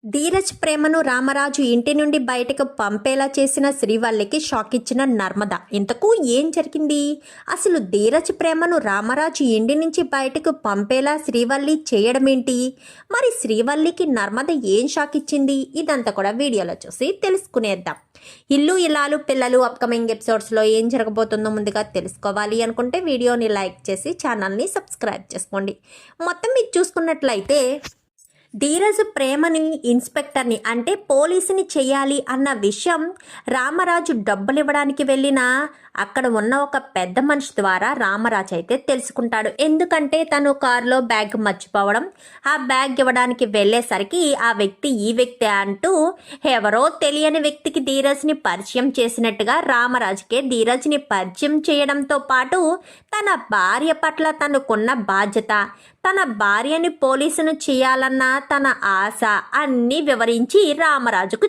ధీరజ్ ప్రేమను రామరాజు ఇంటి నుండి బయటకు పంపేలా చేసిన శ్రీవల్లికి షాక్ ఇచ్చిన నర్మద. ఇంతకు ఏం జరిగింది? అసలు ధీరజ్ ప్రేమను రామరాజు ఇంటి నుంచి బయటకు పంపేలా శ్రీవల్లి చేయడమేంటి? మరి శ్రీవల్లికి నర్మద ఏం షాక్ ఇచ్చింది? ఇదంతా కూడా వీడియోలో చూసి తెలుసుకునేద్దాం. ఇల్లు ఇల్లాలు పిల్లలు అప్కమింగ్ ఎపిసోడ్స్లో ఏం జరగబోతుందో ముందుగా తెలుసుకోవాలి అనుకుంటే వీడియోని లైక్ చేసి ఛానల్ని సబ్స్క్రైబ్ చేసుకోండి. మొత్తం మీరు చూసుకున్నట్లయితే ధీరజ్ ప్రేమని ఇన్స్పెక్టర్ని అంటే పోలీసుని చేయాలి అన్న విషయం రామరాజు డబ్బులు ఇవ్వడానికి వెళ్ళిన అక్కడ ఉన్న ఒక పెద్ద మనిషి ద్వారా రామరాజు అయితే తెలుసుకుంటాడు. ఎందుకంటే తను కారులో బ్యాగ్ మర్చిపోవడం, ఆ బ్యాగ్ ఇవ్వడానికి వెళ్ళేసరికి ఆ వ్యక్తి ఈ వ్యక్తి అంటూ ఎవరో తెలియని వ్యక్తికి ధీరజ్ని పరిచయం చేసినట్టుగా రామరాజుకే ధీరజ్ని పరిచయం చేయడంతో పాటు తన భార్య పట్ల తనకున్న బాధ్యత, తన భార్యని పోలీసును చేయాలన్న తన ఆశ అన్నీ వివరించి రామరాజుకు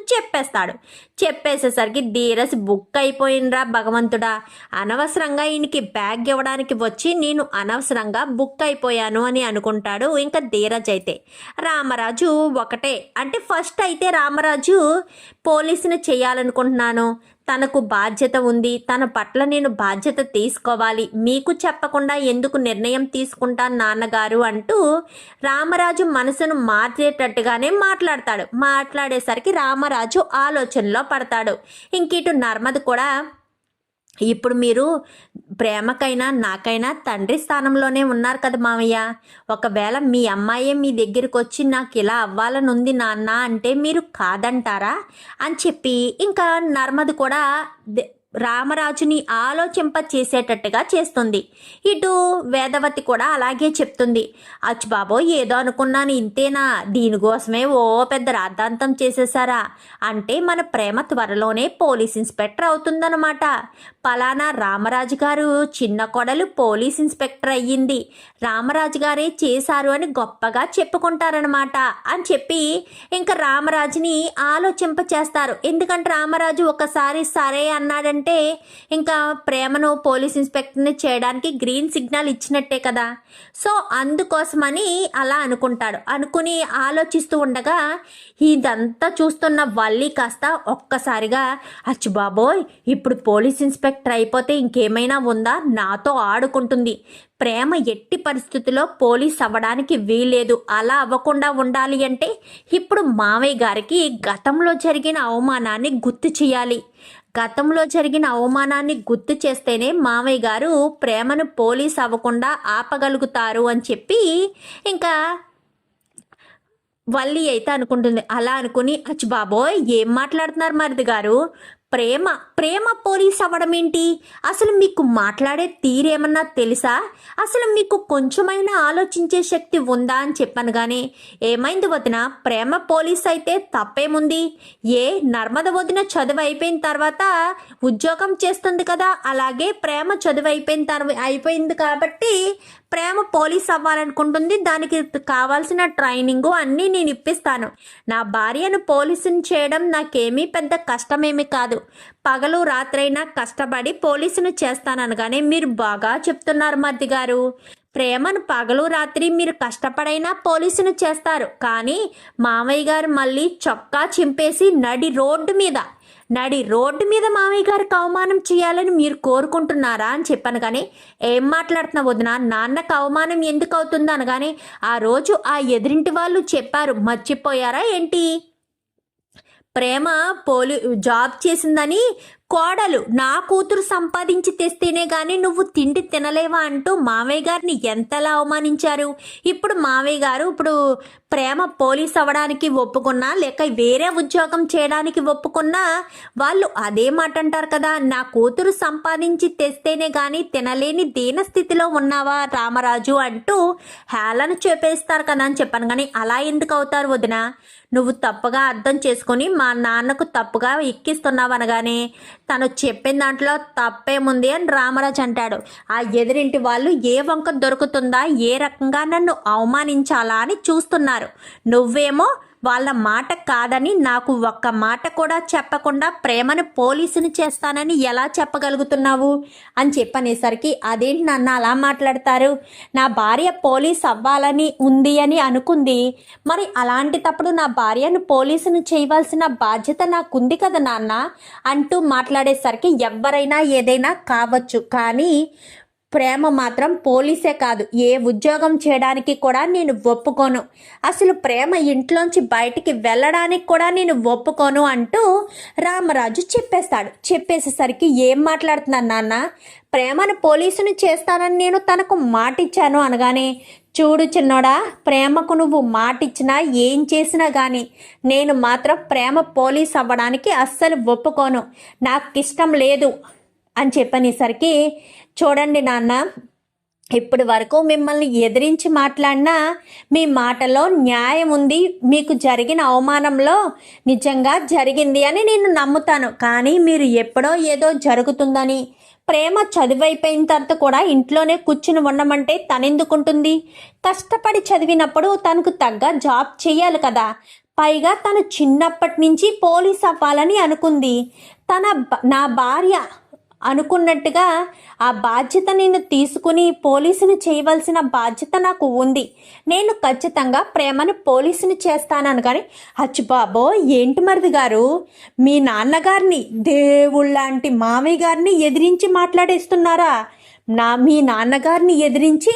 చెప్పేసేసరికి ధీరజ్ బుక్ అయిపోయినరా భగవంతుడా, అనవసరంగా ఈయనకి బ్యాగ్ ఇవ్వడానికి వచ్చి నేను అనవసరంగా బుక్ అయిపోయాను అని అనుకుంటాడు. ఇంకా ధీరజ్ అయితే రామరాజు ఒకటే అంటే ఫస్ట్ అయితే రామరాజు పోలీసుని చేయాలనుకుంటున్నాను, తనకు బాధ్యత ఉంది, తన పట్ల నేను బాధ్యత తీసుకోవాలి, మీకు చెప్పకుండా ఎందుకు నిర్ణయం తీసుకుంటాను నాన్నగారు అంటూ రామరాజు మనసును మార్చేటట్టుగానే మాట్లాడేసరికి రామరాజు ఆలోచనలో పడతాడు. ఇంకిటు నర్మద కూడా ఇప్పుడు మీరు ప్రేమకైనా నాకైనా తండ్రి స్థానంలోనే ఉన్నారు కదా మామయ్య, ఒకవేళ మీ అమ్మాయే మీ దగ్గరికి వచ్చి నాకు ఇలా అవ్వాలని ఉంది నాన్న అంటే మీరు కాదంటారా అని చెప్పి ఇంకా నర్మద కూడా రామరాజుని ఆలోచింప చేసేటట్టుగా చేస్తుంది. ఇటు వేదవతి కూడా అలాగే చెప్తుంది. అచ్చు బాబోయ్, ఏదో అనుకున్నాను ఇంతేనా, దీనికోసమే ఓ పెద్ద రాద్ధాంతం చేసేసారా, అంటే మన ప్రేమ త్వరలోనే పోలీస్ ఇన్స్పెక్టర్ అవుతుందన్నమాట. పలానా రామరాజు గారు చిన్న కొడలు పోలీస్ ఇన్స్పెక్టర్ అయ్యింది, రామరాజు గారే చేశారు అని గొప్పగా చెప్పుకుంటారనమాట అని చెప్పి ఇంకా రామరాజుని ఆలోచింప చేస్తారు. ఎందుకంటే రామరాజు ఒకసారి సరే అన్నాడంటే ఇంకా ప్రేమను పోలీస్ ఇన్స్పెక్టర్ని చేయడానికి గ్రీన్ సిగ్నల్ ఇచ్చినట్టే కదా. సో అందుకోసమని అలా అనుకుంటాడు. అనుకుని ఆలోచిస్తూ ఉండగా ఇదంతా చూస్తున్న వల్లి కాస్త ఒక్కసారిగా అచ్చు బాబోయ్, ఇప్పుడు పోలీస్ ఇన్స్పెక్టర్ అయిపోతే ఇంకేమైనా ఉందా, నాతో ఆడుకుంటుంది, ప్రేమ ఎట్టి పరిస్థితుల్లో పోలీస్ అవ్వడానికి వీల్లేదు, అలా అవ్వకుండా ఉండాలి అంటే ఇప్పుడు మావయ్య గారికి గతంలో జరిగిన అవమానాన్ని గుర్తు చేయాలి, గతంలో జరిగిన అవమానాన్ని గుర్తు చేస్తేనే మావయ్య గారు ప్రేమను పోలీస్ అవ్వకుండా ఆపగలుగుతారు అని చెప్పి ఇంకా వల్లి అయితే అనుకుంటుంది. అలా అనుకుని అచ్చు బాబోయ్, ఏం మాట్లాడుతున్నారు మరిది గారు, ప్రేమ పోలీస్ అవ్వడం ఏంటి, అసలు మీకు మాట్లాడే తీరేమన్నా తెలుసా, అసలు మీకు కొంచెమైనా ఆలోచించే శక్తి ఉందా అని చెప్పాను. కానీ ఏమైంది వదిన, ప్రేమ పోలీస్ అయితే తప్పేముంది, నర్మద వదిన చదువు అయిపోయిన తర్వాత ఉద్యోగం చేస్తుంది కదా, అలాగే ప్రేమ చదువు అయిపోయింది కాబట్టి ప్రేమ పోలీస్ అవ్వాలనుకుంటుంది, దానికి కావాల్సిన ట్రైనింగు అన్నీ నేను ఇప్పిస్తాను, నా భార్యను పోలీసుని చేయడం నాకేమీ పెద్ద కష్టమేమీ కాదు, పగలు రాత్రైనా కష్టపడి పోలీసును చేస్తాననగానే మీరు బాగా చెప్తున్నారు మద్ది గారు, ప్రేమను పగలు రాత్రి మీరు కష్టపడైనా పోలీసును చేస్తారు, కానీ మామయ్య గారు మళ్ళీ చొక్కా చింపేసి నడి రోడ్డు మీద మామయ్య గారికి అవమానం చేయాలని మీరు కోరుకుంటున్నారా అని చెప్పాను. కానీ ఏం మాట్లాడుతున్నా వదిన, నాన్నకు అవమానం ఎందుకు అవుతుంది అనగానే ఆ రోజు ఆ ఎదురింటి వాళ్ళు చెప్పారు, మర్చిపోయారా ఏంటి, ప్రేమ జాబ్ చేసిందని కోడలు నా కూతురు సంపాదించి తెస్తేనే కానీ నువ్వు తిండి తినలేవా అంటూ మావయ్య గారిని ఎంతలా అవమానించారు. ఇప్పుడు మావయ్య గారు ఇప్పుడు ప్రేమ పోలీస్ అవ్వడానికి ఒప్పుకున్నా లేక వేరే ఉద్యోగం చేయడానికి ఒప్పుకున్నా వాళ్ళు అదే మాట అంటారు కదా, నా కూతురు సంపాదించి తెస్తేనే కానీ తినలేని దీన స్థితిలో ఉన్నావా రామరాజు అంటూ హేళన చూపేస్తారు కదా అని చెప్పాను. కానీ అలా ఎందుకు అవుతారు వదిన, నువ్వు తప్పుగా అర్థం చేసుకొని మా నాన్నకు తప్పుగా ఎక్కిస్తున్నావు అనగానే తను చెప్పిన దాంట్లో తప్పేముంది అని రామరాజు అంటాడు. ఆ ఎదురింటి వాళ్ళు ఏ వంక దొరుకుతుందా, ఏ రకంగా నన్ను అవమానించాలా అని చూస్తున్నారు, నువ్వేమో వాళ్ళ మాట కాదని నాకు ఒక్క మాట కూడా చెప్పకుండా ప్రేమను పోలీసుని చేస్తానని ఎలా చెప్పగలుగుతున్నావు అని చెప్పనేసరికి, అదేంటి నాన్న అలా మాట్లాడతారు, నా భార్య పోలీస్ అవ్వాలని ఉంది అని అనుకుంది, మరి అలాంటిటప్పుడు నా భార్యను పోలీసుని చేయవలసిన బాధ్యత నాకుంది కదా నాన్న అంటూ మాట్లాడేసరికి, ఎవరైనా ఏదైనా కావచ్చు కానీ ప్రేమ మాత్రం పోలీసే కాదు, ఏ ఉద్యోగం చేయడానికి కూడా నేను ఒప్పుకోను, అసలు ప్రేమ ఇంట్లోంచి బయటికి వెళ్ళడానికి కూడా నేను ఒప్పుకోను అంటూ రామరాజు చెప్పేస్తాడు. చెప్పేసేసరికి, ఏం మాట్లాడుతున్నాను నాన్న, ప్రేమను పోలీసుని చేస్తానని నేను తనకు మాటిచ్చాను అనగానే, చూడు చిన్నోడా, ప్రేమకు నువ్వు మాటిచ్చినా ఏం చేసినా కానీ నేను మాత్రం ప్రేమ పోలీస్ అవ్వడానికి అస్సలు ఒప్పుకోను, నాకు ఇష్టం లేదు అని చెప్పనేసరికి, చూడండి నాన్న, ఇప్పటి వరకు మిమ్మల్ని ఎదిరించి మాట్లాడినా మీ మాటలో న్యాయం ఉంది, మీకు జరిగిన అవమానంలో నిజంగా జరిగింది అని నేను నమ్ముతాను, కానీ మీరు ఎప్పుడో ఏదో జరుగుతుందని ప్రేమ చదువైపోయిన తర్వాత కూడా ఇంట్లోనే కూర్చుని ఉండమంటే తనెందుకుంటుంది, కష్టపడి చదివినప్పుడు తనకు తగ్గ జాబ్ చేయాలి కదా, పైగా తను చిన్నప్పటి నుంచి పోలీస్ అవ్వాలని అనుకుంది, నా భార్య అనుకున్నట్టుగా ఆ బాధ్యత నేను తీసుకుని పోలీసుని చేయవలసిన బాధ్యత నాకు ఉంది, నేను ఖచ్చితంగా ప్రేమను పోలీసుని చేస్తానని. కానీ అచ్చు బాబో, ఏంటి మరిది గారు, మీ నాన్నగారిని, దేవుళ్ళంటి మామయ్య గారిని ఎదిరించి మాట్లాడేస్తున్నారా, మీ నాన్నగారిని ఎదిరించి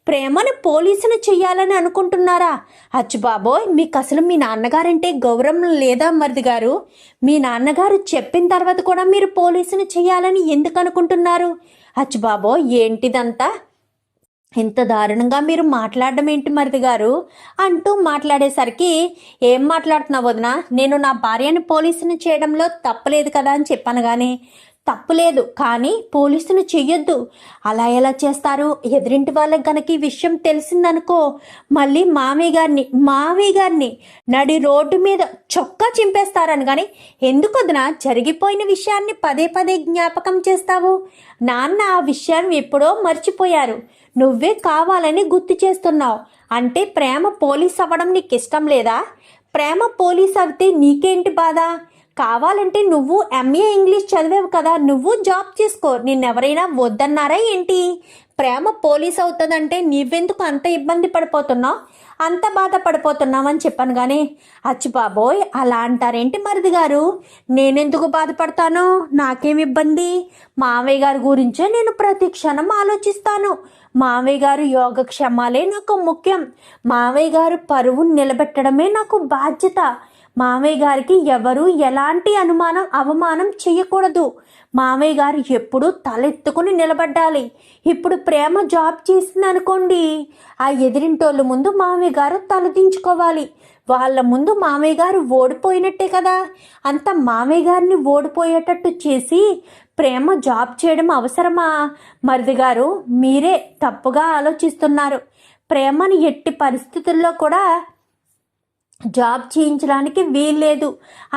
ప్రేమను పోలీసును చెయ్యాలని అనుకుంటున్నారా, అచ్చు బాబోయ్, మీకు అసలు మీ నాన్నగారంటే గౌరవం లేదా మరిది గారు, మీ నాన్నగారు చెప్పిన తర్వాత కూడా మీరు పోలీసును చెయ్యాలని ఎందుకు అనుకుంటున్నారు, అచ్చు బాబోయ్, ఏంటిదంతా, ఇంత దారుణంగా మీరు మాట్లాడడం ఏంటి మరిది గారు అంటూ మాట్లాడేసరికి, ఏం మాట్లాడుతున్నావు వదినా, నేను నా భార్యను పోలీసుని చేయడంలో తప్పలేదు కదా అని చెప్పాను, కానీ తప్పులేదు, కానీ పోలీసును చెయ్యొద్దు, అలా ఎలా చేస్తారు, ఎదురింటి వాళ్ళకి కనుక ఈ విషయం తెలిసిందనుకో మళ్ళీ మామయ్య గారిని నడి రోడ్డు మీద చొక్కా చింపేస్తారని. కానీ ఎందుకు వదినా జరిగిపోయిన విషయాన్ని పదే పదే జ్ఞాపకం చేస్తావు, నాన్న ఆ విషయం ఎప్పుడో మర్చిపోయారు, నువ్వే కావాలని గుర్తు చేస్తున్నావు, అంటే ప్రేమ పోలీస్ అవ్వడం నీకు ఇష్టం లేదా, ప్రేమ పోలీస్ అవితే నీకేంటి బాధ, కావాలంటే నువ్వు ఎంఏ ఇంగ్లీష్ చదివావు కదా, నువ్వు జాబ్ చేసుకో, నిన్నెవరైనా వద్దన్నారా ఏంటి, ప్రేమ పోలీస్ అవుతుందంటే నీవెందుకు అంత ఇబ్బంది పడిపోతున్నావు, అంత బాధపడిపోతున్నావు అని చెప్పాను. కానీ అచ్చి బాబోయ్, అలా అంటారేంటి మరిది గారు, నేనెందుకు బాధపడతాను, నాకేం ఇబ్బంది, మావయ్య గారి గురించే నేను ప్రతి క్షణం ఆలోచిస్తాను, మావయ్య గారు యోగక్షేమాలే నాకు ముఖ్యం, మావయ్య గారు పరువును నిలబెట్టడమే నాకు బాధ్యత, మామయ్య గారికి ఎవరు ఎలాంటి అవమానం చేయకూడదు, మామయ్య గారు ఎప్పుడు తలెత్తుకుని నిలబడ్డాలి, ఇప్పుడు ప్రేమ జాబ్ చేసింది అనుకోండి, ఆ ఎదిరింటోళ్ళ ముందు మామయ్య గారు తలదించుకోవాలి, వాళ్ళ ముందు మామయ్య గారు ఓడిపోయినట్టే కదా, అంత మామయ్య గారిని ఓడిపోయేటట్టు చేసి ప్రేమ జాబ్ చేయడం అవసరమా, మరిది గారు మీరే తప్పుగా ఆలోచిస్తున్నారు, ప్రేమని ఎట్టి పరిస్థితుల్లో కూడా జాబ్ చేయించడానికి వీల్లేదు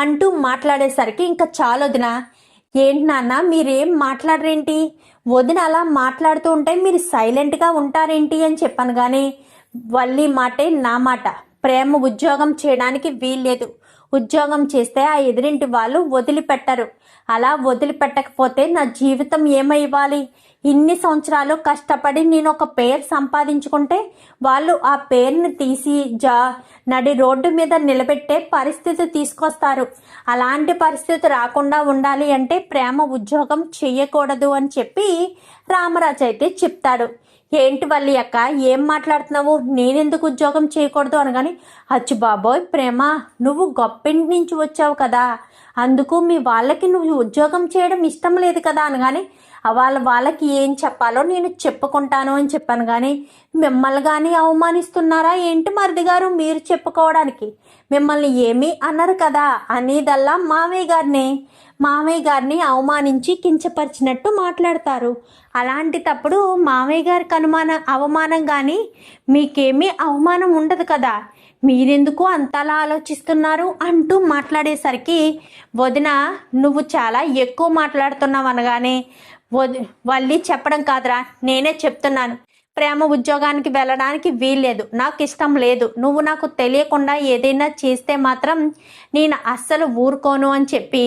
అంటూ మాట్లాడేసరికి, ఇంకా చాలు వదిన, ఏంటి నాన్న మీరేం మాట్లాడరేంటి, వదిన అలా మాట్లాడుతూ ఉంటే మీరు సైలెంట్గా ఉంటారేంటి అని చెప్పాను. కానీ వల్లి మాటే నా మాట, ప్రేమ ఉద్యోగం చేయడానికి వీల్లేదు, ఉద్యోగం చేస్తే ఆ ఎదురింటి వాళ్ళు వదిలిపెట్టరు, అలా వదిలిపెట్టకపోతే నా జీవితం ఏమైవ్వాలి, ఇన్ని సంవత్సరాలు కష్టపడి నేను ఒక పేరు సంపాదించుకుంటే వాళ్ళు ఆ పేరుని తీసి నడి రోడ్డు మీద నిలబెట్టే పరిస్థితి తీసుకొస్తారు, అలాంటి పరిస్థితి రాకుండా ఉండాలి అంటే ప్రేమ ఉద్యోగం చెయ్యకూడదు అని చెప్పి రామరాజు అయితే చెప్తాడు. ఏంటి వల్లి అక్క, ఏం మాట్లాడుతున్నావు, నేనెందుకు ఉద్యోగం చేయకూడదు అనగాని, అచ్చు బాబోయ్ ప్రేమ, నువ్వు గొప్పింటి నుంచి వచ్చావు కదా, అందుకు మీ వాళ్ళకి నువ్వు ఉద్యోగం చేయడం ఇష్టం లేదు కదా అనగాని, వాళ్ళకి ఏం చెప్పాలో నేను చెప్పుకుంటాను అని చెప్పాను. కానీ మిమ్మల్ని కానీ అవమానిస్తున్నారా ఏంటి మరిది గారు మీరు చెప్పుకోవడానికి, మిమ్మల్ని ఏమీ అన్నారు కదా అనేదల్లా మామయ్య గారిని అవమానించి కించపరిచినట్టు మాట్లాడతారు. అలాంటి తప్పుడు మామయ్య గారికి అవమానం కానీ మీకేమీ అవమానం ఉండదు కదా, మీరెందుకు అంతలా ఆలోచిస్తున్నారు అంటూ మాట్లాడేసరికి, వదిన నువ్వు చాలా ఎక్కువ మాట్లాడుతున్నావు అనగానే, వల్లి చెప్పడం కాదురా, నేనే చెప్తున్నాను, ప్రేమ ఉద్యోగానికి వెళ్ళడానికి వీల్లేదు, నాకు ఇష్టం లేదు, నువ్వు నాకు తెలియకుండా ఏదైనా చేస్తే మాత్రం నేను అస్సలు ఊరుకోను అని చెప్పి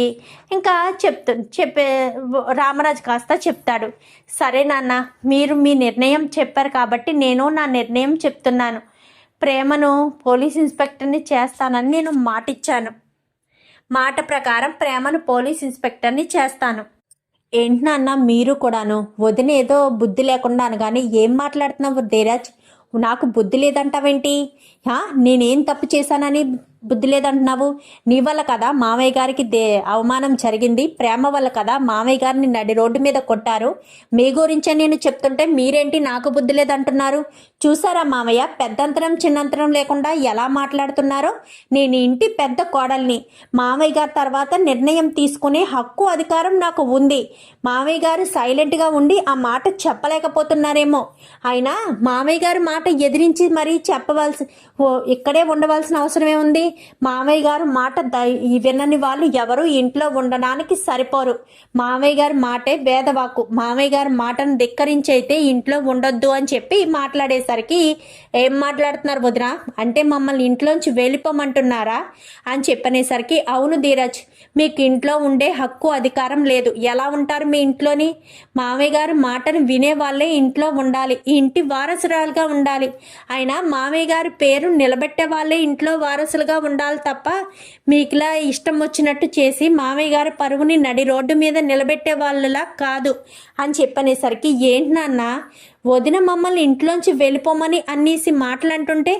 ఇంకా చెప్పే రామరాజు కాస్త చెప్తాడు. సరే నాన్న, మీరు మీ నిర్ణయం చెప్పారు కాబట్టి నేను నా నిర్ణయం చెప్తున్నాను. ప్రేమను పోలీస్ ఇన్స్పెక్టర్ని చేస్తానని నేను మాటిచ్చాను. మాట ప్రకారం ప్రేమను పోలీస్ ఇన్స్పెక్టర్ని చేస్తాను. ఏంటి నాన్న, మీరు కూడాను వదిన ఏదో బుద్ధి లేకుండా అనగానే ఏం మాట్లాడుతున్నావు ధీరజ్? నాకు బుద్ధి లేదంటావేంటి? నేనేం తప్పు చేశానని బుద్ధి లేదంటున్నావు? నీ వల్ల కదా మామయ్య గారికి అవమానం జరిగింది, ప్రేమ వల్ల కదా మామయ్య గారిని నడి రోడ్డు మీద కొట్టారు. మీ గురించే నేను చెప్తుంటే మీరేంటి నాకు బుద్ధి లేదంటున్నారు? చూసారా మామయ్య, పెద్దంతరం చిన్నంతరం లేకుండా ఎలా మాట్లాడుతున్నారో? నేను ఇంటి పెద్ద కోడల్ని, మామయ్య గారి తర్వాత నిర్ణయం తీసుకునే హక్కు అధికారం నాకు ఉంది. మామయ్య గారు సైలెంట్గా ఉండి ఆ మాట చెప్పలేకపోతున్నారేమో, అయినా మామయ్య గారి మాట ఎదిరించి మరీ ఇక్కడే ఉండవలసిన అవసరమే ఉంది? మామయ్య గారు మాట వినని వాళ్ళు ఎవరు ఇంట్లో ఉండడానికి సరిపోరు. మామయ్య గారి మాటే వేదవాకు. మామయ్య గారి మాటను ధిక్కరించైతే ఇంట్లో ఉండొద్దు అని చెప్పి మాట్లాడేసరికి, ఏం మాట్లాడుతున్నారు వదిన? అంటే మమ్మల్ని ఇంట్లోంచి వెళ్ళిపోమంటున్నారా అని చెప్పనేసరికి, అవును ధీరజ్, మీకు ఇంట్లో ఉండే హక్కు అధికారం లేదు. ఎలా ఉంటారు మీ ఇంట్లోని? మామయ్య గారు మాటను వినే వాళ్ళే ఇంట్లో ఉండాలి, ఈ ఇంటి వారసురాలుగా ఉండాలి. అయినా మామయ్య గారి పేరు నిలబెట్టే వాళ్ళే ఇంట్లో వారసులుగా ఉండాలి తప్ప మీకులా ఇష్టం వచ్చినట్టు చేసి మామయ్య గారి పరువుని నడి రోడ్డు మీద నిలబెట్టే వాళ్ళలా కాదు అని చెప్పనేసరికి, ఏంటి నాన్న, వదిన మమ్మల్ని ఇంట్లోంచి వెళ్ళిపోమని అన్నేసి మాటలంటుంటే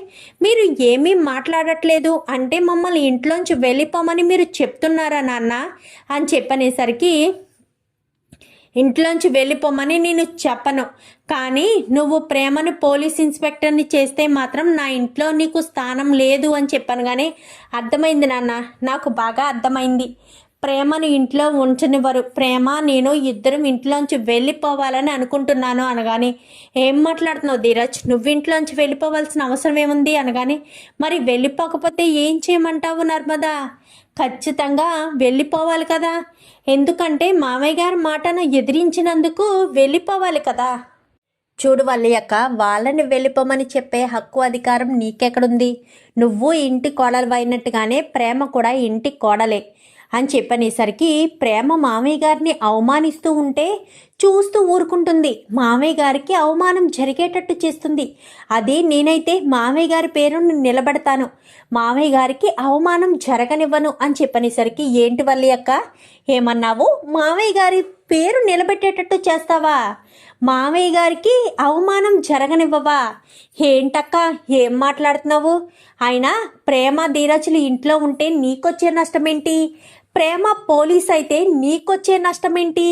మీరు ఏమీ మాట్లాడట్లేదు, అంటే మమ్మల్ని ఇంట్లోంచి వెళ్ళిపోమని మీరు చెప్తున్నారా నాన్న అని చెప్పనేసరికి, ఇంట్లోంచి వెళ్ళిపోమని నేను చెప్పను, కానీ నువ్వు ప్రేమను పోలీస్ ఇన్స్పెక్టర్ని చేస్తే మాత్రం నా ఇంట్లో నీకు స్థానం లేదు అని చెప్పాను. కానీ అర్థమైంది నాన్న, నాకు బాగా అర్థమైంది. ప్రేమను ఇంట్లో ఉంచనివ్వరు, ప్రేమ నేను ఇద్దరం ఇంట్లోంచి వెళ్ళిపోవాలని అనుకుంటున్నాను అనగానే, ఏం మాట్లాడుతున్నావు ధీరజ్, నువ్వు ఇంట్లోంచి వెళ్ళిపోవాల్సిన అవసరం ఏముంది అనగానే, మరి వెళ్ళిపోకపోతే ఏం చేయమంటావు నర్మదా? ఖచ్చితంగా వెళ్ళిపోవాలి కదా, ఎందుకంటే మామయ్య గారి మాటను ఎదిరించినందుకు వెళ్ళిపోవాలి కదా. చూడు వల్లయ్యక్క, వాళ్ళని వెళ్ళిపోమని చెప్పే హక్కు అధికారం నీకెక్కడుంది? నువ్వు ఇంటి కోడలు అయినట్టుగానే ప్రేమ కూడా ఇంటి కోడలే అని చెప్పనేసరికి, ప్రేమ మామయ్య గారిని అవమానిస్తూ ఉంటే చూస్తూ ఊరుకుంటుంది, మామయ్య గారికి అవమానం జరిగేటట్టు చేస్తుంది. అదే నేనైతే మామయ్య గారి పేరును నిలబెడతాను, మామయ్య గారికి అవమానం జరగనివ్వను అని చెప్పనేసరికి, ఏంటి వల్లయ్యక్క ఏమన్నావు? మామయ్య గారి పేరు నిలబెట్టేటట్టు చేస్తావా? మామయ్య గారికి అవమానం జరగనివ్వవా? ఏంటక్క ఏం మాట్లాడుతున్నావు? అయినా ప్రేమ ధీరజులు ఇంట్లో ఉంటే నీకొచ్చే నష్టమేంటి? ప్రేమ పోలీస్ అయితే నీకొచ్చే నష్టమేంటి?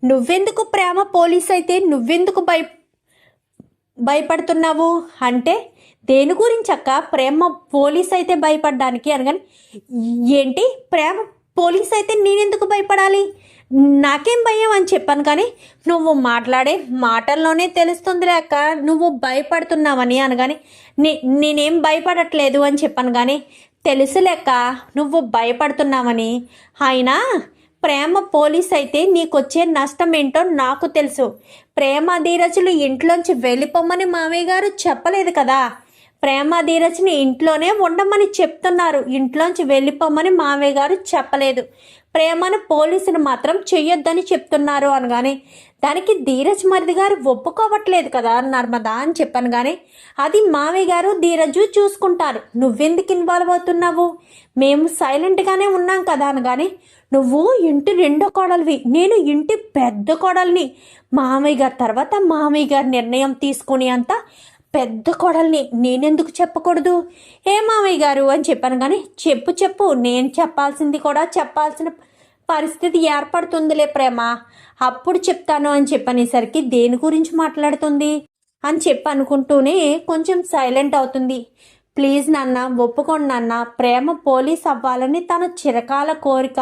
నువ్వెందుకు ప్రేమ పోలీస్ అయితే నువ్వెందుకు భయపడుతున్నావు అంటే దేని గురించి అక్క? ప్రేమ పోలీస్ అయితే భయపడడానికి అనగానే, ఏంటి ప్రేమ పోలీస్ అయితే నేనెందుకు భయపడాలి? నాకేం భయం అని చెప్పాను. కానీ నువ్వు మాట్లాడే మాటల్లోనే తెలుస్తుంది అక్క నువ్వు భయపడుతున్నావని అనగానే, నేనేం భయపడట్లేదు అని చెప్పాను. కానీ తెలుసులేక్క నువ్వు భయపడుతున్నావని, అయినా ప్రేమ పోలీస్ అయితే నీకొచ్చే నష్టం ఏంటో నాకు తెలుసు. ప్రేమ ధీరజులు ఇంట్లోంచి వెళ్ళిపోమని మామయ్య గారు చెప్పలేదు కదా, ప్రేమ ధీరజ్ని ఇంట్లోనే ఉండమని చెప్తున్నారు, ఇంట్లోంచి వెళ్ళిపోమని మామయ్య గారు చెప్పలేదు. ప్రేమను పోలీసులు మాత్రం చెయ్యొద్దని చెప్తున్నారు అనగానే, దానికి ధీరజ్ మరిది గారు ఒప్పుకోవట్లేదు కదా నర్మదా అని చెప్పాను. కానీ అది మామయ్య గారు ధీరజు చూసుకుంటారు, నువ్వెందుకు ఇన్వాల్వ్ అవుతున్నావు? మేము సైలెంట్గానే ఉన్నాం కదా అనగానే, నువ్వు ఇంటి రెండో కోడలివి, నేను ఇంటి పెద్ద కోడల్ని, మామయ్య గారి తర్వాత మామయ్య గారి నిర్ణయం తీసుకుని అంత పెద్ద కోడల్ని నేనెందుకు చెప్పకూడదు? ఏ మామయ్య గారు అని చెప్పాను. కానీ చెప్పు, నేను చెప్పాల్సింది కూడా చెప్పాల్సిన పరిస్థితి ఏర్పడుతుందిలే ప్రేమ, అప్పుడు చెప్తాను అని చెప్పనేసరికి, దేని గురించి మాట్లాడుతుంది అని చెప్పి అనుకుంటూనే కొంచెం సైలెంట్ అవుతుంది. ప్లీజ్ నాన్న, ఒప్పుకోండి నాన్న, ప్రేమ పోలీస్ అవ్వాలని తన చిరకాల కోరిక.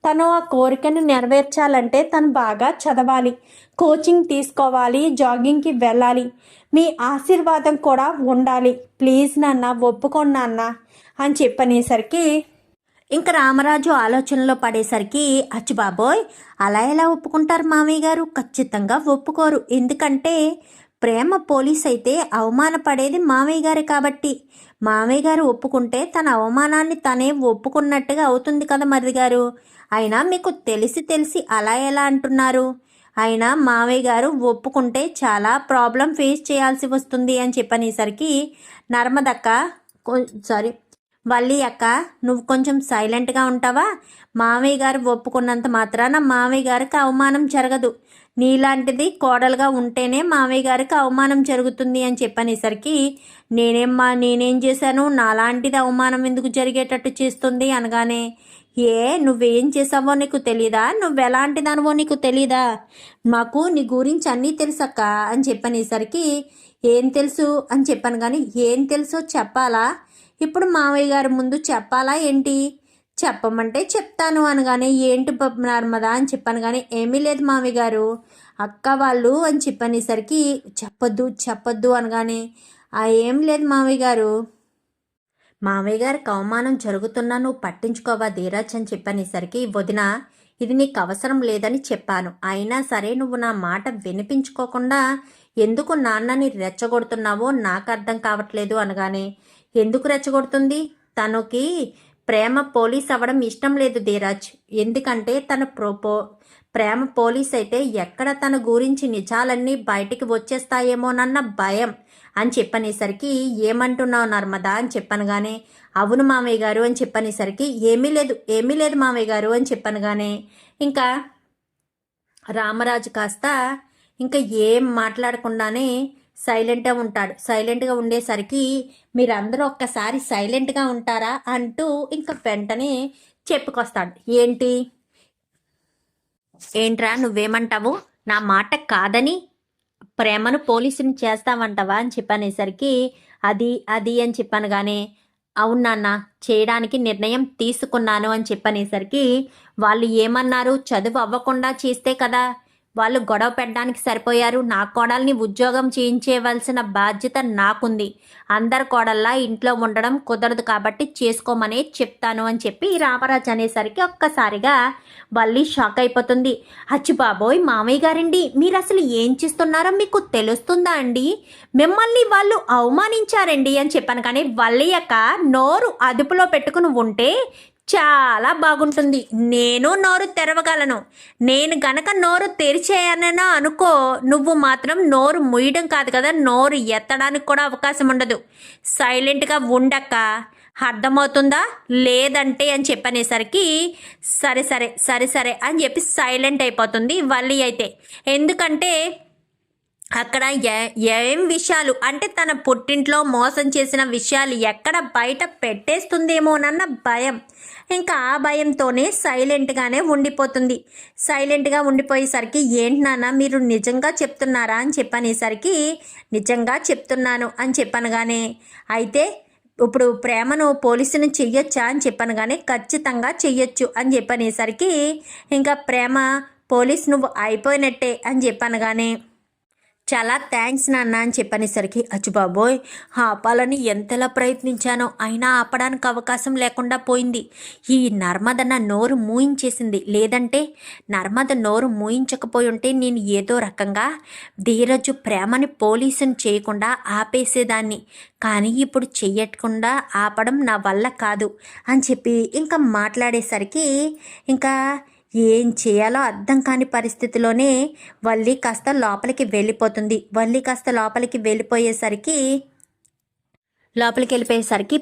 తను ఆ కోరికను నెరవేర్చాలంటే తను బాగా చదవాలి, కోచింగ్ తీసుకోవాలి, జాగింగ్కి వెళ్ళాలి, మీ ఆశీర్వాదం కూడా ఉండాలి. ప్లీజ్ నాన్న, ఒప్పుకోండి నాన్న అని చెప్పనేసరికి ఇంకా రామరాజు ఆలోచనలో పడేసరికి, అచ్చుబాబోయ్ అలా ఎలా ఒప్పుకుంటారు మామయ్య గారు? ఖచ్చితంగా ఒప్పుకోరు. ఎందుకంటే ప్రేమ పోలీస్ అయితే అవమానపడేది మామయ్య గారు కాబట్టి మామయ్య గారు ఒప్పుకుంటే తన అవమానాన్ని తనే ఒప్పుకున్నట్టుగా అవుతుంది కదా మరిది గారు. అయినా మీకు తెలిసి అలా ఎలా అంటున్నారు? అయినా మామయ్య గారు ఒప్పుకుంటే చాలా ప్రాబ్లం ఫేస్ చేయాల్సి వస్తుంది అని చెప్పనేసరికి నర్మదక్క సారీ వల్లి అక్క, నువ్వు కొంచెం సైలెంట్గా ఉంటావా? మామయ్య గారు ఒప్పుకున్నంత మాత్రాన మామయ్య గారికి అవమానం జరగదు. నీలాంటిది కోడలుగా ఉంటేనే మామయ్య గారికి అవమానం జరుగుతుంది అని చెప్పనేసరికి నేనేం చేశాను, నాలాంటిది అవమానం ఎందుకు జరిగేటట్టు చేస్తుంది అనగానే, నువ్వేం చేసావో నీకు తెలీదా, నువ్వెలాంటి దానివో నీకు తెలీదా, మాకు నీ గురించి అన్నీ తెలుసక్క అని చెప్పనేసరికి ఏం తెలుసు అని చెప్పాను. కానీ ఏం తెలుసో చెప్పాలా, ఇప్పుడు మామయ్య గారి ముందు చెప్పాలా ఏంటి? చెప్పమంటే చెప్తాను అనగానే, ఏంటి నర్మదా అని చెప్పాను. కానీ ఏమీ లేదు మామయ్య గారు, అక్క వాళ్ళు అని చెప్పనేసరికి చెప్పొద్దు అనగానే, ఏం లేదు మామయ్య గారు, మామయ్య గారికి అవమానం జరుగుతున్నా నువ్వు పట్టించుకోవా ధీరజ్ అని చెప్పనేసరికి, వదిన ఇది నీకు అవసరం లేదని చెప్పాను, అయినా సరే నువ్వు నా మాట వినిపించుకోకుండా ఎందుకు నాన్నని రెచ్చగొడుతున్నావో నాకు అర్థం కావట్లేదు అనగానే, ఎందుకు రెచ్చగొడుతుంది, తనకి ప్రేమ పోలీస్ అవ్వడం ఇష్టం లేదు ధీరజ్, ఎందుకంటే తన ప్రేమ పోలీస్ అయితే ఎక్కడ తన గురించి నిజాలన్నీ బయటికి వచ్చేస్తాయేమోనన్న భయం అని చెప్పనేసరికి, ఏమంటున్నావు నర్మదా అని చెప్పనగానే, అవును మామయ్య గారు అని చెప్పనేసరికి, ఏమీ లేదు మామయ్య గారు అని చెప్పనగానే, ఇంకా రామరాజు కాస్త ఇంకా ఏం మాట్లాడకుండానే సైలెంట్గా ఉంటాడు. సైలెంట్గా ఉండేసరికి, మీరందరూ ఒక్కసారి సైలెంట్గా ఉంటారా అంటూ ఇంకా వెంటనే చెప్పుకొస్తాడు. ఏంట్రా నువ్వేమంటావు, నా మాట కాదని ప్రేమను పోలీసుని చేస్తామంటావా అని చెప్పనేసరికి, అది అని చెప్పాను. కానీ అవును నాన్న, చేయడానికి నిర్ణయం తీసుకున్నాను అని చెప్పనేసరికి, వాళ్ళు ఏమన్నారు, చదువు అవ్వకుండా చేస్తే కదా వాళ్ళు గొడవ పెట్టడానికి సరిపోయారు, నా కోడల్ని ఉద్యోగం చేయించేవలసిన బాధ్యత నాకుంది, అందరి కోడల్లా ఇంట్లో ఉండడం కుదరదు కాబట్టి చేసుకోమనే చెప్తాను అని చెప్పి రామరాజు అనేసరికి ఒక్కసారిగా వల్లి షాక్ అయిపోతుంది. అచ్చి బాబోయ్ మామయ్య గారండి, మీరు అసలు ఏం చేస్తున్నారో మీకు తెలుస్తుందా అండి, మిమ్మల్ని వాళ్ళు అవమానించారండి అని చెప్పాను. కానీ వల్లి యొక్క నోరు అదుపులో పెట్టుకుని ఉంటే చాలా బాగుంటుంది. నేను నోరు తెరవగలను, నేను గనక నోరు తెరిచేయనో అనుకో, నువ్వు మాత్రం నోరు ముయ్యడం కాదు కదా, నోరు ఎత్తడానికి కూడా అవకాశం ఉండదు, సైలెంట్గా ఉండక్క, అర్థమవుతుందా, లేదంటే అని చెప్పనేసరికి సరే అని చెప్పి సైలెంట్ అయిపోతుంది వల్లి అయితే. ఎందుకంటే అక్కడ ఏం విషయాలు అంటే తన పుట్టింట్లో మోసం చేసిన విషయాలు ఎక్కడ బయట పెట్టేస్తుందేమోనన్న భయం, ఇంకా ఆ భయంతోనే సైలెంట్గానే ఉండిపోతుంది. సైలెంట్గా ఉండిపోయేసరికి, ఏంటి నాన్న మీరు నిజంగా చెప్తున్నారా అని చెప్పనేసరికి, నిజంగా చెప్తున్నాను అని చెప్పనగానే, అయితే ఇప్పుడు ప్రేమను పోలీసుని చెయ్యొచ్చా అని చెప్పనగానే, ఖచ్చితంగా చెయ్యొచ్చు అని చెప్పనేసరికి, ఇంకా ప్రేమ పోలీస్ నువ్వు అయిపోయినట్టే అని చెప్పనగానే, చాలా థ్యాంక్స్ నాన్న అని చెప్పనేసరికి, అచ్చుబాబోయ్ ఆపాలని ఎంతలా ప్రయత్నించానో అయినా ఆపడానికి అవకాశం లేకుండా పోయింది. ఈ నర్మద నా నోరు మూయించేసింది, లేదంటే నర్మద నోరు మూయించకపోయి ఉంటే నేను ఏదో రకంగా ధీరజు ప్రేమని పోలీసుని చేయకుండా ఆపేసేదాన్ని, కానీ ఇప్పుడు చెయ్యకుండా ఆపడం నా వల్ల కాదు అని చెప్పి ఇంకా మాట్లాడేసరికి, ఇంకా ఏం చేయాలో అర్థం కాని పరిస్థితిలోనే వల్లి కాస్త లోపలికి వెళ్ళిపోయేసరికి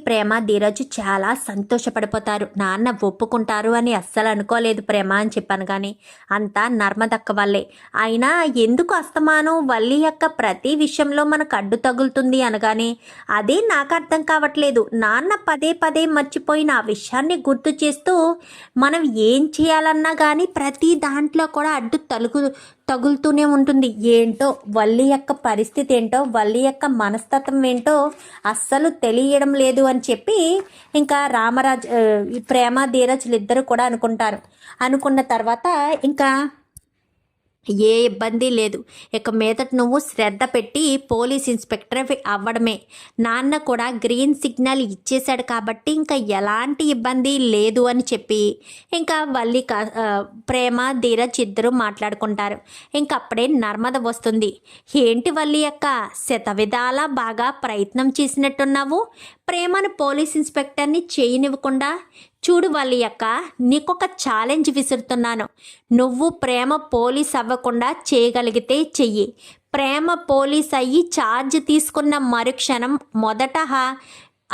ప్రేమ ధీరజు చాలా సంతోషపడిపోతారు. నాన్న ఒప్పుకుంటారు అని అస్సలు అనుకోలేదు ప్రేమ అని చెప్పాను. కానీ అంతా నర్మదక్క వల్లే. అయినా ఎందుకు అస్తమానం వల్లి యొక్క ప్రతి విషయంలో మనకు అడ్డు తగులుతుంది అనగానే అదే నాకు అర్థం కావట్లేదు. నాన్న పదే మర్చిపోయిన ఆ విషయాన్ని గుర్తు చేస్తూ మనం ఏం చేయాలన్నా కానీ ప్రతి దాంట్లో కూడా అడ్డు తగులుతూనే ఉంటుంది. ఏంటో వల్లి యొక్క పరిస్థితి ఏంటో, వల్లి యొక్క మనస్తత్వం ఏంటో అస్సలు తెలియడం లేదు అని చెప్పి ఇంకా రామరాజ్ ప్రేమ ధీరజ్లు ఇద్దరు కూడా అనుకుంటారు. అనుకున్న తర్వాత ఇంకా ఏ ఇబ్బంది లేదు. ఇక మీదట నువ్వు శ్రద్ధ పెట్టి పోలీస్ ఇన్స్పెక్టర్ అవ్వడమే. నాన్న కూడా గ్రీన్ సిగ్నల్ ఇచ్చేశాడు కాబట్టి ఇంకా ఎలాంటి ఇబ్బంది లేదు అని చెప్పి ఇంకా వల్లి ప్రేమ ధీరజ్ ఇద్దరు మాట్లాడుకుంటారు. ఇంకప్పుడే నర్మద వస్తుంది. ఏంటి వల్లి అక్క, శతవిధాలా బాగా ప్రయత్నం చేసినట్టున్నావు, ప్రేమను పోలీస్ ఇన్స్పెక్టర్ని చేయనివ్వకుండా. చూడు వల్లి అక్క, నీకొక ఛాలెంజ్ విసురుతున్నాను. నువ్వు ప్రేమ పోలీస్ అవ్వకుండా చేయగలిగితే చెయ్యి. ప్రేమ పోలీస్ అయ్యి ఛార్జ్ తీసుకున్న మరుక్షణం మొదట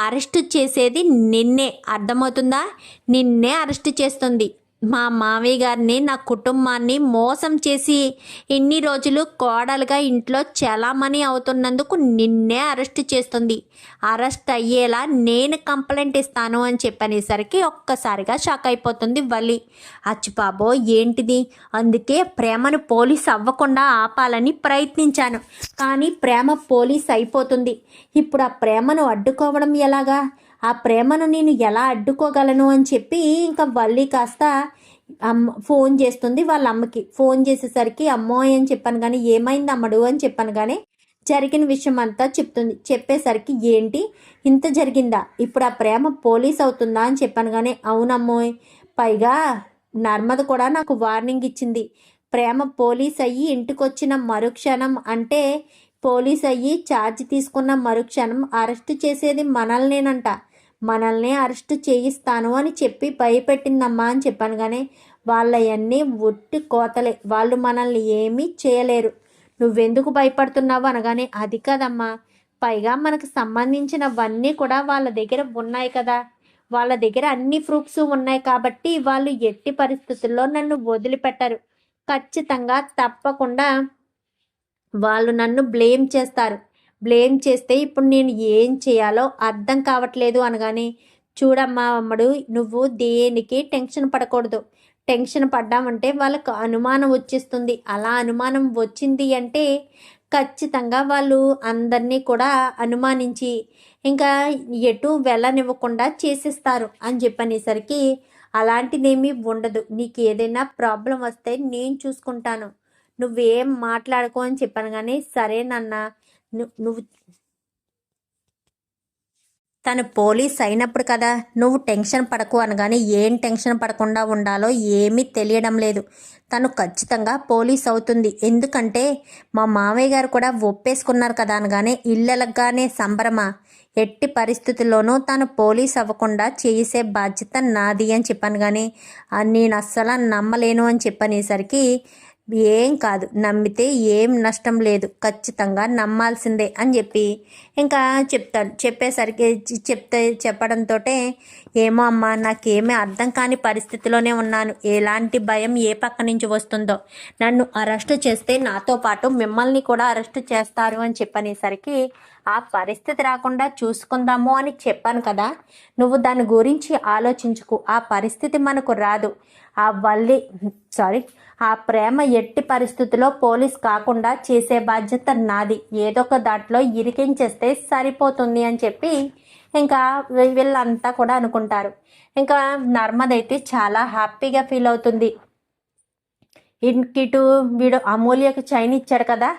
అరెస్టు చేసేది నిన్నే. అర్థమవుతుందా? నిన్నే అరెస్టు చేస్తుంది. మా మామయ్య గారిని, నా కుటుంబాన్ని మోసం చేసి ఇన్ని రోజులు కోడలుగా ఇంట్లో చలామణి అవుతున్నందుకు నిన్నే అరెస్ట్ చేస్తుంది. అరెస్ట్ అయ్యేలా నేను కంప్లైంట్ ఇస్తాను అని చెప్పనేసరికి ఒక్కసారిగా షాక్ అయిపోతుంది వల్లి. అచ్చిబాబో ఏంటిది? అందుకే ప్రేమను పోలీస్ అవ్వకుండా ఆపాలని ప్రయత్నించాను, కానీ ప్రేమ పోలీస్ అయిపోతుంది. ఇప్పుడు ఆ ప్రేమను అడ్డుకోవడం ఎలాగా? ఆ ప్రేమను నేను ఎలా అడ్డుకోగలను అని చెప్పి ఇంకా వల్లి కాస్త ఫోన్ చేస్తుంది వాళ్ళ అమ్మకి. ఫోన్ చేసేసరికి అమ్మోయ్ అని చెప్పాను కానీ ఏమైంది అమ్మడు అని చెప్పాను కానీ జరిగిన విషయం అంతా చెప్తుంది. చెప్పేసరికి ఏంటి ఇంత జరిగిందా, ఇప్పుడు ఆ ప్రేమ పోలీస్ అవుతుందా అని చెప్పాను కానీ అవునమ్మోయ్, పైగా నర్మద కూడా నాకు వార్నింగ్ ఇచ్చింది. ప్రేమ పోలీస్ అయ్యి ఇంటికొచ్చిన మరుక్షణం, అంటే పోలీస్ అయ్యి ఛార్జ్ తీసుకున్న మరుక్షణం అరెస్ట్ చేసేది మనల్నేనంట. మనల్నే అరెస్ట్ చేయిస్తాను అని చెప్పి భయపెట్టిందమ్మా అని చెప్పాను కానీ వాళ్ళవన్నీ ఒట్టి కోతలే, వాళ్ళు మనల్ని ఏమీ చేయలేరు, నువ్వెందుకు భయపడుతున్నావు అనగానే అది కాదమ్మా, పైగా మనకు సంబంధించినవన్నీ కూడా వాళ్ళ దగ్గర ఉన్నాయి కదా, వాళ్ళ దగ్గర అన్ని ప్రూఫ్స్ ఉన్నాయి కాబట్టి వాళ్ళు ఎట్టి పరిస్థితుల్లో నన్ను వదిలిపెట్టరు. ఖచ్చితంగా తప్పకుండా వాళ్ళు నన్ను బ్లేమ్ చేస్తారు. బ్లేమ్ చేస్తే ఇప్పుడు నేను ఏం చేయాలో అర్థం కావట్లేదు అనగానే చూడమ్మా అమ్మడు, నువ్వు దేనికి టెన్షన్ పడకూడదు. టెన్షన్ పడ్డామంటే వాళ్ళకు అనుమానం వచ్చేస్తుంది. అలా అనుమానం వచ్చింది అంటే ఖచ్చితంగా వాళ్ళు అందరినీ కూడా అనుమానించి ఇంకా ఎటు వెళ్ళనివ్వకుండా చేసేస్తారు అని చెప్పనేసరికి అలాంటిదేమీ ఉండదు, నీకు ఏదైనా ప్రాబ్లం వస్తే నేను చూసుకుంటాను, నువ్వేం మాట్లాడుకో అని చెప్పాను కానీ సరేనన్నా నువ్వు తను పోలీస్ అయినప్పుడు కదా నువ్వు టెన్షన్ పడకు అనగానే ఏం టెన్షన్ పడకుండా ఉండాలో ఏమీ తెలియడం లేదు. తను ఖచ్చితంగా పోలీస్ అవుతుంది, ఎందుకంటే మా మామయ్య గారు కూడా ఒప్పేసుకున్నారు కదా అనగానే ఇళ్ళగానే సంబరమా, ఎట్టి పరిస్థితుల్లోనూ తను పోలీస్ అవ్వకుండా చేసే బాధ్యత నాది అని చెప్పాను కానీ నేను అస్సలు నమ్మలేను అని చెప్పనేసరికి ఏం కాదు, నమ్మితే ఏం నష్టం లేదు, ఖచ్చితంగా నమ్మాల్సిందే అని చెప్పి ఇంకా చెప్తాడు. చెప్పేసరికి చెప్పడంతో ఏమో అమ్మ, నాకేమీ అర్థం కాని పరిస్థితిలోనే ఉన్నాను, ఎలాంటి భయం ఏ పక్క నుంచి వస్తుందో, నన్ను అరెస్టు చేస్తే నాతో పాటు మిమ్మల్ని కూడా అరెస్టు చేస్తారు అని చెప్పనేసరికి ఆ పరిస్థితి రాకుండా చూసుకుందాము అని చెప్పాను కదా, నువ్వు దాని గురించి ఆలోచించుకు, ఆ పరిస్థితి మనకు రాదు. ఆ ప్రేమ ఎట్టి పరిస్థితిలో పోలీస్ కాకుండా చేసే బాధ్యత నాది, ఏదో ఒక దాంట్లో ఇరికించేస్తే సరిపోతుంది అని చెప్పి ఇంకా వీళ్ళంతా కూడా అనుకుంటారు. ఇంకా నర్మదైతే చాలా హ్యాపీగా ఫీల్ అవుతుంది. ఇంకిటు వీడు అమూల్యకు చైన్ ఇచ్చాడు కదా,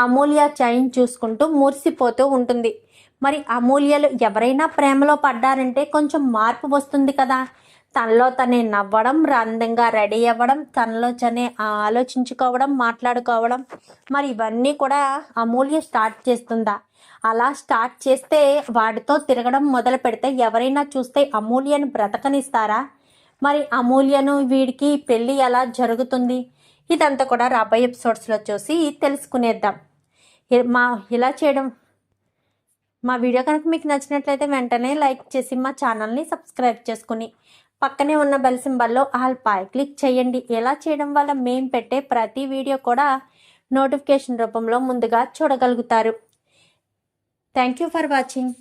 అమూల్య చైన్ చూసుకుంటూ మురిసిపోతూ ఉంటుంది. మరి అమూల్యలు ఎవరైనా ప్రేమలో పడ్డారంటే కొంచెం మార్పు వస్తుంది కదా, తనలో తనే నవ్వడం, అందంగా రెడీ అవ్వడం, తనలో తనే ఆలోచించుకోవడం, మాట్లాడుకోవడం, మరి ఇవన్నీ కూడా అమూల్య స్టార్ట్ చేస్తుందా? అలా స్టార్ట్ చేస్తే వాడితో తిరగడం మొదలు పెడితే ఎవరైనా చూస్తే అమూల్యను బ్రతకనిస్తారా? మరి అమూల్యను వీడికి పెళ్ళి ఎలా జరుగుతుంది? ఇదంతా కూడా రాబోయే ఎపిసోడ్స్లో చూసి తెలుసుకునేద్దాం. ఇలా చేయడం మా వీడియో కనుక మీకు నచ్చినట్లయితే వెంటనే లైక్ చేసి మా ఛానల్ని సబ్స్క్రైబ్ చేసుకుని పక్కనే ఉన్న బెల్ సింబల్లో ఆల్ పై క్లిక్ చేయండి. ఎలా చేయడం వల్ల మేము పెట్టే ప్రతి వీడియో కూడా నోటిఫికేషన్ రూపంలో ముందుగా చూడగలుగుతారు. Thank you for watching.